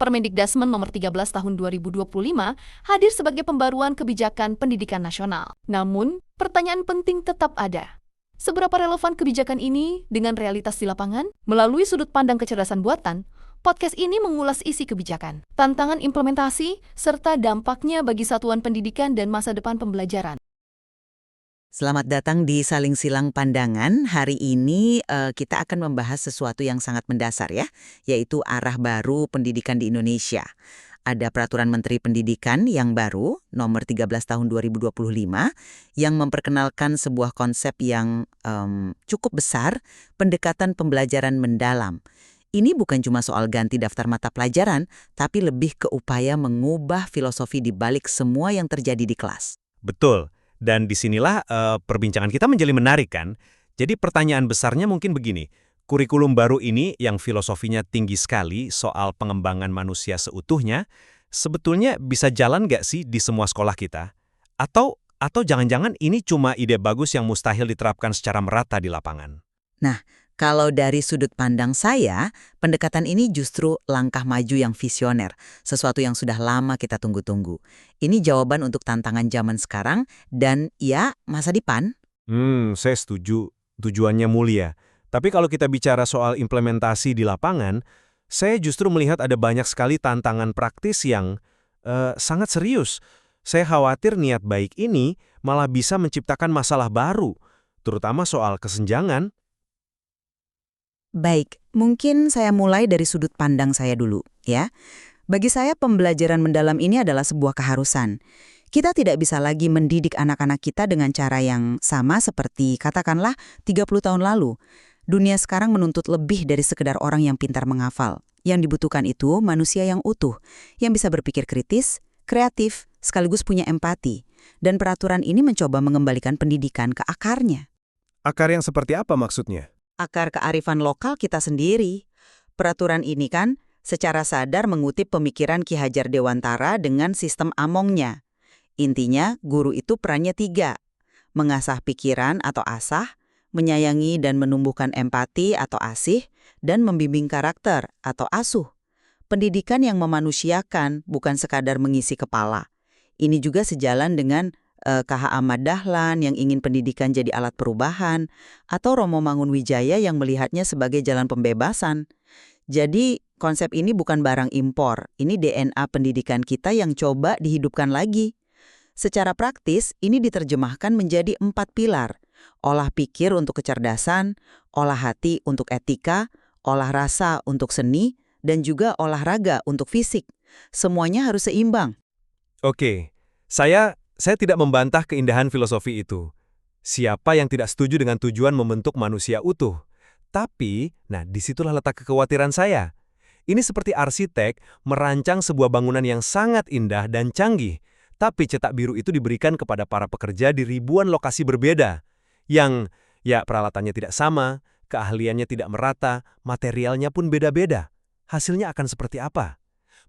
Permendikdasmen Nomor 13 Tahun 2025 hadir sebagai pembaruan kebijakan pendidikan nasional. Namun, pertanyaan penting tetap ada. Seberapa relevan kebijakan ini dengan realitas di lapangan? Melalui sudut pandang kecerdasan buatan, podcast ini mengulas isi kebijakan, tantangan implementasi, serta dampaknya bagi satuan pendidikan dan masa depan pembelajaran. Selamat datang di Saling Silang Pandangan. Hari ini kita akan membahas sesuatu yang sangat mendasar ya, yaitu arah baru pendidikan di Indonesia. Ada Peraturan Menteri Pendidikan yang baru, nomor 13 tahun 2025, yang memperkenalkan sebuah konsep yang cukup besar, pendekatan pembelajaran mendalam. Ini bukan cuma soal ganti daftar mata pelajaran, tapi lebih ke upaya mengubah filosofi di balik semua yang terjadi di kelas. Betul. Dan disinilah perbincangan kita menjadi menarik kan? Jadi pertanyaan besarnya mungkin begini, kurikulum baru ini yang filosofinya tinggi sekali soal pengembangan manusia seutuhnya, sebetulnya bisa jalan nggak sih di semua sekolah kita? Atau jangan-jangan ini cuma ide bagus yang mustahil diterapkan secara merata di lapangan? Nah, kalau dari sudut pandang saya, pendekatan ini justru langkah maju yang visioner, sesuatu yang sudah lama kita tunggu-tunggu. Ini jawaban untuk tantangan zaman sekarang dan ya, masa depan. Saya setuju. Tujuannya mulia. Tapi kalau kita bicara soal implementasi di lapangan, saya justru melihat ada banyak sekali tantangan praktis yang sangat serius. Saya khawatir niat baik ini malah bisa menciptakan masalah baru, terutama soal kesenjangan. Baik, mungkin saya mulai dari sudut pandang saya dulu, ya. Bagi saya pembelajaran mendalam ini adalah sebuah keharusan. Kita tidak bisa lagi mendidik anak-anak kita dengan cara yang sama seperti katakanlah 30 tahun lalu. Dunia sekarang menuntut lebih dari sekedar orang yang pintar menghafal. Yang dibutuhkan itu manusia yang utuh, yang bisa berpikir kritis, kreatif, sekaligus punya empati. Dan peraturan ini mencoba mengembalikan pendidikan ke akarnya. Akar yang seperti apa maksudnya? Akar kearifan lokal kita sendiri. Peraturan ini kan secara sadar mengutip pemikiran Ki Hajar Dewantara dengan sistem amongnya. Intinya, guru itu perannya 3. Mengasah pikiran atau asah, menyayangi dan menumbuhkan empati atau asih, dan membimbing karakter atau asuh. Pendidikan yang memanusiakan, bukan sekadar mengisi kepala. Ini juga sejalan dengan K.H. Ahmad Dahlan yang ingin pendidikan jadi alat perubahan, atau Romo Mangunwijaya yang melihatnya sebagai jalan pembebasan. Jadi, konsep ini bukan barang impor, ini DNA pendidikan kita yang coba dihidupkan lagi. Secara praktis, ini diterjemahkan menjadi 4 pilar. Olah pikir untuk kecerdasan, olah hati untuk etika, olah rasa untuk seni, dan juga olahraga untuk fisik. Semuanya harus seimbang. Oke, saya tidak membantah keindahan filosofi itu. Siapa yang tidak setuju dengan tujuan membentuk manusia utuh? Tapi, disitulah letak kekhawatiran saya. Ini seperti arsitek merancang sebuah bangunan yang sangat indah dan canggih, tapi cetak biru itu diberikan kepada para pekerja di ribuan lokasi berbeda, yang, peralatannya tidak sama, keahliannya tidak merata, materialnya pun beda-beda. Hasilnya akan seperti apa?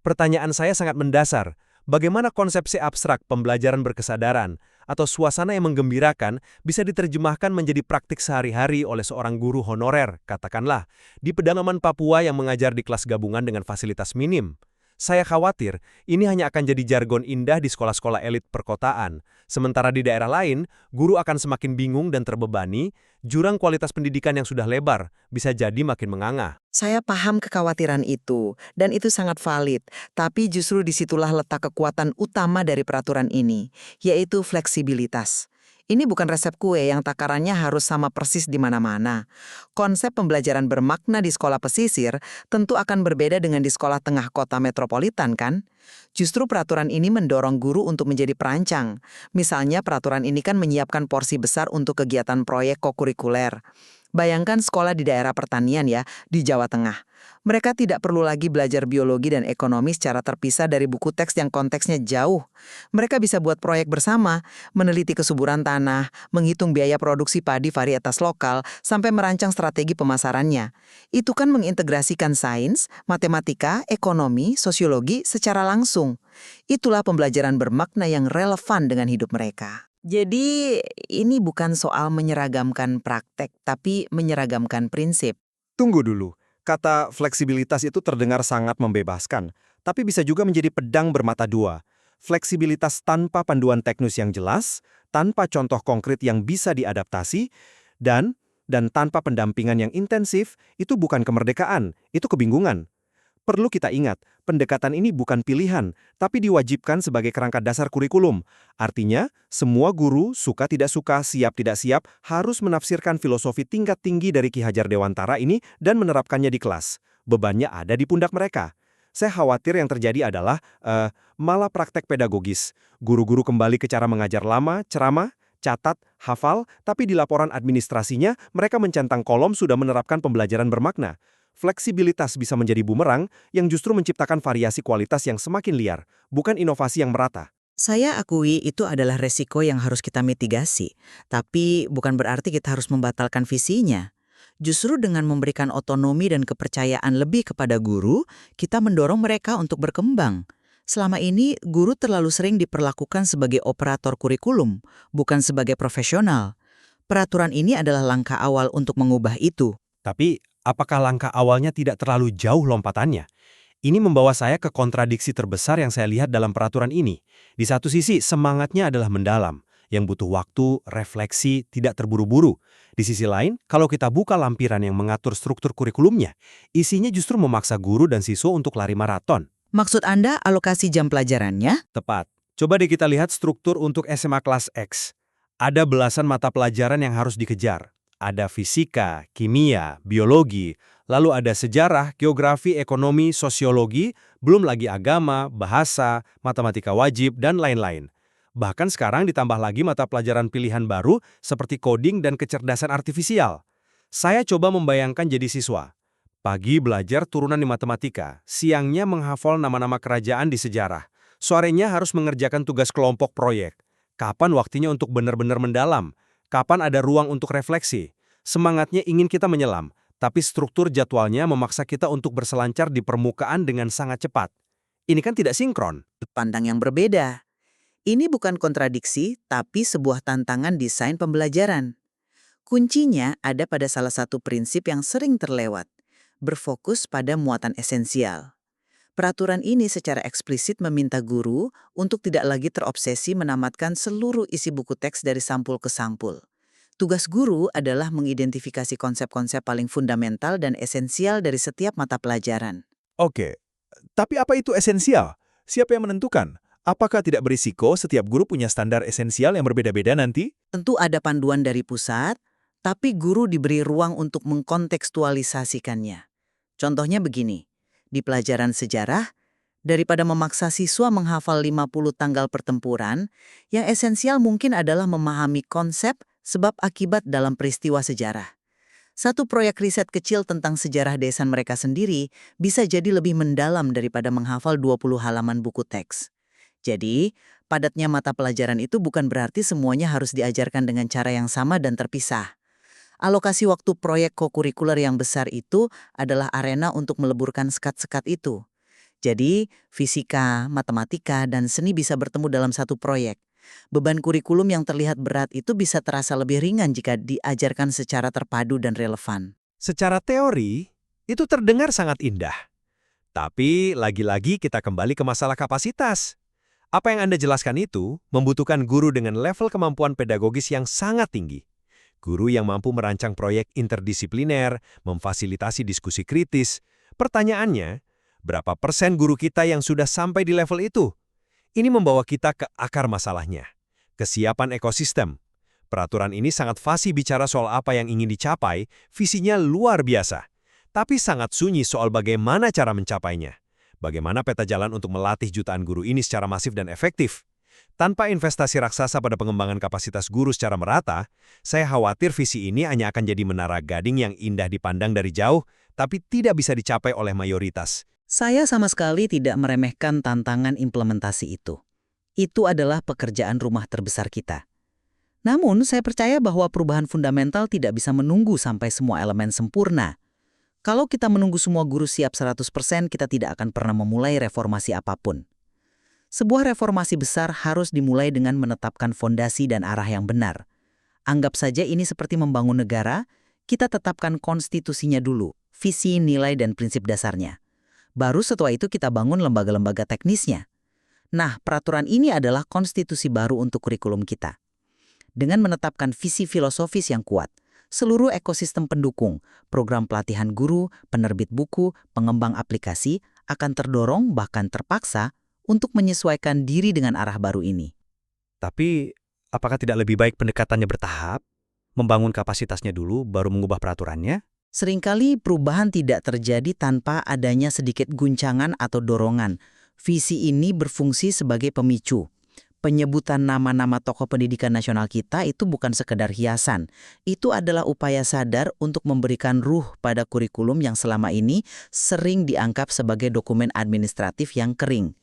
Pertanyaan saya sangat mendasar. Bagaimana konsepsi abstrak pembelajaran berkesadaran atau suasana yang menggembirakan bisa diterjemahkan menjadi praktik sehari-hari oleh seorang guru honorer, katakanlah, di pedalaman Papua yang mengajar di kelas gabungan dengan fasilitas minim? Saya khawatir ini hanya akan jadi jargon indah di sekolah-sekolah elit perkotaan. Sementara di daerah lain, guru akan semakin bingung dan terbebani, jurang kualitas pendidikan yang sudah lebar bisa jadi makin menganga. Saya paham kekhawatiran itu, dan itu sangat valid. Tapi justru disitulah letak kekuatan utama dari peraturan ini, yaitu fleksibilitas. Ini bukan resep kue yang takarannya harus sama persis di mana-mana. Konsep pembelajaran bermakna di sekolah pesisir tentu akan berbeda dengan di sekolah tengah kota metropolitan kan? Justru peraturan ini mendorong guru untuk menjadi perancang. Misalnya peraturan ini kan menyiapkan porsi besar untuk kegiatan proyek kokurikuler. Bayangkan sekolah di daerah pertanian ya, di Jawa Tengah. Mereka tidak perlu lagi belajar biologi dan ekonomi secara terpisah dari buku teks yang konteksnya jauh. Mereka bisa buat proyek bersama, meneliti kesuburan tanah, menghitung biaya produksi padi varietas lokal, sampai merancang strategi pemasarannya. Itu kan mengintegrasikan sains, matematika, ekonomi, sosiologi secara langsung. Itulah pembelajaran bermakna yang relevan dengan hidup mereka. Jadi, ini bukan soal menyeragamkan praktek, tapi menyeragamkan prinsip. Tunggu dulu, kata fleksibilitas itu terdengar sangat membebaskan. tapi bisa juga menjadi pedang bermata dua. Fleksibilitas tanpa panduan teknis yang jelas, tanpa contoh konkret yang bisa diadaptasi, dan tanpa pendampingan yang intensif, itu bukan kemerdekaan, itu kebingungan. Perlu kita ingat, pendekatan ini bukan pilihan, tapi diwajibkan sebagai kerangka dasar kurikulum. Artinya, semua guru, suka tidak suka, siap tidak siap, harus menafsirkan filosofi tingkat tinggi dari Ki Hajar Dewantara ini dan menerapkannya di kelas. Bebannya ada di pundak mereka. Saya khawatir yang terjadi adalah malah praktek pedagogis. Guru-guru kembali ke cara mengajar lama, ceramah, catat, hafal, tapi di laporan administrasinya mereka mencentang kolom sudah menerapkan pembelajaran bermakna. Fleksibilitas bisa menjadi bumerang yang justru menciptakan variasi kualitas yang semakin liar, bukan inovasi yang merata. Saya akui itu adalah resiko yang harus kita mitigasi, tapi bukan berarti kita harus membatalkan visinya. Justru dengan memberikan otonomi dan kepercayaan lebih kepada guru, kita mendorong mereka untuk berkembang. Selama ini, guru terlalu sering diperlakukan sebagai operator kurikulum, bukan sebagai profesional. Peraturan ini adalah langkah awal untuk mengubah itu. Tapi, apakah langkah awalnya tidak terlalu jauh lompatannya? Ini membawa saya ke kontradiksi terbesar yang saya lihat dalam peraturan ini. Di satu sisi, semangatnya adalah mendalam, yang butuh waktu, refleksi, tidak terburu-buru. Di sisi lain, kalau kita buka lampiran yang mengatur struktur kurikulumnya, isinya justru memaksa guru dan siswa untuk lari maraton. Maksud Anda alokasi jam pelajarannya? Tepat. Coba deh kita lihat struktur untuk SMA kelas X. Ada belasan mata pelajaran yang harus dikejar. Ada fisika, kimia, biologi, lalu ada sejarah, geografi, ekonomi, sosiologi, belum lagi agama, bahasa, matematika wajib, dan lain-lain. Bahkan sekarang ditambah lagi mata pelajaran pilihan baru seperti coding dan kecerdasan artifisial. Saya coba membayangkan jadi siswa. Pagi belajar turunan di matematika, siangnya menghafal nama-nama kerajaan di sejarah. Sorenya harus mengerjakan tugas kelompok proyek. Kapan waktunya untuk benar-benar mendalam? Kapan ada ruang untuk refleksi? Semangatnya ingin kita menyelam, tapi struktur jadwalnya memaksa kita untuk berselancar di permukaan dengan sangat cepat. Ini kan tidak sinkron. Pandang yang berbeda. Ini bukan kontradiksi, tapi sebuah tantangan desain pembelajaran. Kuncinya ada pada salah satu prinsip yang sering terlewat, berfokus pada muatan esensial. Peraturan ini secara eksplisit meminta guru untuk tidak lagi terobsesi menamatkan seluruh isi buku teks dari sampul ke sampul. Tugas guru adalah mengidentifikasi konsep-konsep paling fundamental dan esensial dari setiap mata pelajaran. Oke, tapi apa itu esensial? Siapa yang menentukan? Apakah tidak berisiko setiap guru punya standar esensial yang berbeda-beda nanti? Tentu ada panduan dari pusat, tapi guru diberi ruang untuk mengkontekstualisasikannya. Contohnya begini. Di pelajaran sejarah, daripada memaksa siswa menghafal 50 tanggal pertempuran, yang esensial mungkin adalah memahami konsep sebab akibat dalam peristiwa sejarah. Satu proyek riset kecil tentang sejarah desa mereka sendiri bisa jadi lebih mendalam daripada menghafal 20 halaman buku teks. Jadi, padatnya mata pelajaran itu bukan berarti semuanya harus diajarkan dengan cara yang sama dan terpisah. Alokasi waktu proyek kokurikuler yang besar itu adalah arena untuk meleburkan sekat-sekat itu. Jadi, fisika, matematika, dan seni bisa bertemu dalam satu proyek. Beban kurikulum yang terlihat berat itu bisa terasa lebih ringan jika diajarkan secara terpadu dan relevan. Secara teori, itu terdengar sangat indah. Tapi, lagi-lagi kita kembali ke masalah kapasitas. Apa yang Anda jelaskan itu membutuhkan guru dengan level kemampuan pedagogis yang sangat tinggi. Guru yang mampu merancang proyek interdisipliner, memfasilitasi diskusi kritis. Pertanyaannya, berapa persen guru kita yang sudah sampai di level itu? Ini membawa kita ke akar masalahnya. Kesiapan ekosistem. Peraturan ini sangat fasih bicara soal apa yang ingin dicapai, visinya luar biasa. Tapi sangat sunyi soal bagaimana cara mencapainya. Bagaimana peta jalan untuk melatih jutaan guru ini secara masif dan efektif. Tanpa investasi raksasa pada pengembangan kapasitas guru secara merata, saya khawatir visi ini hanya akan jadi menara gading yang indah dipandang dari jauh, tapi tidak bisa dicapai oleh mayoritas. Saya sama sekali tidak meremehkan tantangan implementasi itu. Itu adalah pekerjaan rumah terbesar kita. Namun, saya percaya bahwa perubahan fundamental tidak bisa menunggu sampai semua elemen sempurna. Kalau kita menunggu semua guru siap 100%, kita tidak akan pernah memulai reformasi apapun. Sebuah reformasi besar harus dimulai dengan menetapkan fondasi dan arah yang benar. Anggap saja ini seperti membangun negara, kita tetapkan konstitusinya dulu, visi, nilai, dan prinsip dasarnya. Baru setelah itu kita bangun lembaga-lembaga teknisnya. Nah, peraturan ini adalah konstitusi baru untuk kurikulum kita. Dengan menetapkan visi filosofis yang kuat, seluruh ekosistem pendukung, program pelatihan guru, penerbit buku, pengembang aplikasi akan terdorong bahkan terpaksa untuk menyesuaikan diri dengan arah baru ini. Tapi, apakah tidak lebih baik pendekatannya bertahap? Membangun kapasitasnya dulu, baru mengubah peraturannya? Seringkali perubahan tidak terjadi tanpa adanya sedikit guncangan atau dorongan. Visi ini berfungsi sebagai pemicu. Penyebutan nama-nama tokoh pendidikan nasional kita itu bukan sekedar hiasan. Itu adalah upaya sadar untuk memberikan ruh pada kurikulum yang selama ini sering dianggap sebagai dokumen administratif yang kering.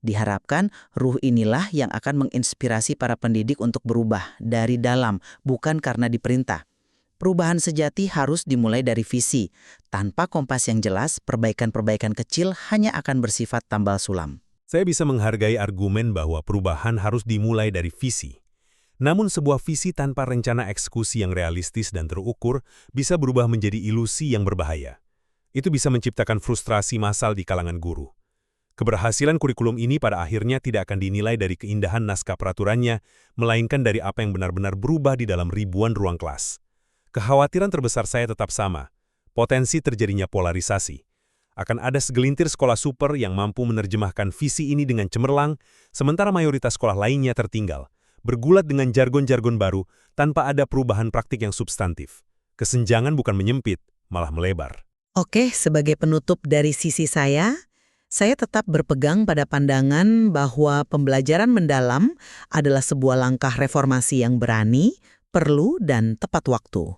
Diharapkan ruh inilah yang akan menginspirasi para pendidik untuk berubah dari dalam, bukan karena diperintah. Perubahan sejati harus dimulai dari visi. Tanpa kompas yang jelas, perbaikan-perbaikan kecil hanya akan bersifat tambal sulam. Saya bisa menghargai argumen bahwa perubahan harus dimulai dari visi. Namun sebuah visi tanpa rencana eksekusi yang realistis dan terukur bisa berubah menjadi ilusi yang berbahaya. Itu bisa menciptakan frustrasi massal di kalangan guru. Keberhasilan kurikulum ini pada akhirnya tidak akan dinilai dari keindahan naskah peraturannya, melainkan dari apa yang benar-benar berubah di dalam ribuan ruang kelas. Kekhawatiran terbesar saya tetap sama, potensi terjadinya polarisasi. Akan ada segelintir sekolah super yang mampu menerjemahkan visi ini dengan cemerlang, sementara mayoritas sekolah lainnya tertinggal, bergulat dengan jargon-jargon baru tanpa ada perubahan praktik yang substantif. Kesenjangan bukan menyempit, malah melebar. Oke, sebagai penutup dari sisi saya tetap berpegang pada pandangan bahwa pembelajaran mendalam adalah sebuah langkah reformasi yang berani, perlu, dan tepat waktu.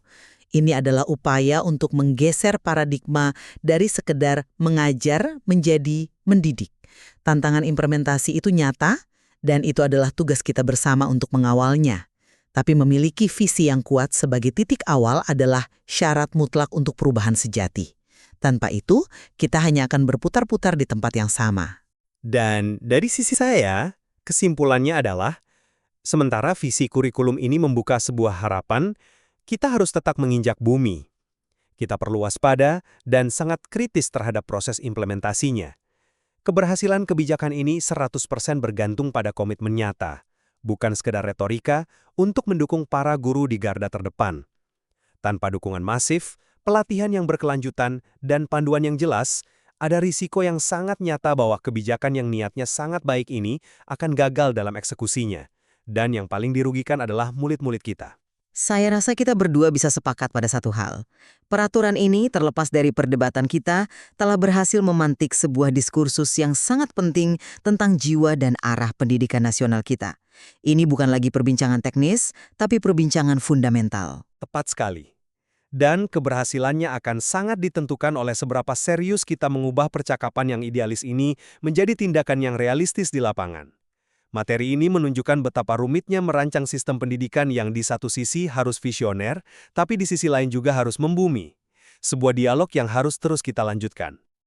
Ini adalah upaya untuk menggeser paradigma dari sekedar mengajar menjadi mendidik. Tantangan implementasi itu nyata, dan itu adalah tugas kita bersama untuk mengawalnya. Tapi memiliki visi yang kuat sebagai titik awal adalah syarat mutlak untuk perubahan sejati. Tanpa itu, kita hanya akan berputar-putar di tempat yang sama. Dan dari sisi saya, kesimpulannya adalah, sementara visi kurikulum ini membuka sebuah harapan, kita harus tetap menginjak bumi. Kita perlu waspada dan sangat kritis terhadap proses implementasinya. Keberhasilan kebijakan ini 100% bergantung pada komitmen nyata, bukan sekedar retorika untuk mendukung para guru di garda terdepan. Tanpa dukungan masif, pelatihan yang berkelanjutan, dan panduan yang jelas, ada risiko yang sangat nyata bahwa kebijakan yang niatnya sangat baik ini akan gagal dalam eksekusinya. Dan yang paling dirugikan adalah murid-murid kita. Saya rasa kita berdua bisa sepakat pada satu hal. Peraturan ini, terlepas dari perdebatan kita, telah berhasil memantik sebuah diskursus yang sangat penting tentang jiwa dan arah pendidikan nasional kita. Ini bukan lagi perbincangan teknis, tapi perbincangan fundamental. Tepat sekali. Dan keberhasilannya akan sangat ditentukan oleh seberapa serius kita mengubah percakapan yang idealis ini menjadi tindakan yang realistis di lapangan. Materi ini menunjukkan betapa rumitnya merancang sistem pendidikan yang di satu sisi harus visioner, tapi di sisi lain juga harus membumi. Sebuah dialog yang harus terus kita lanjutkan.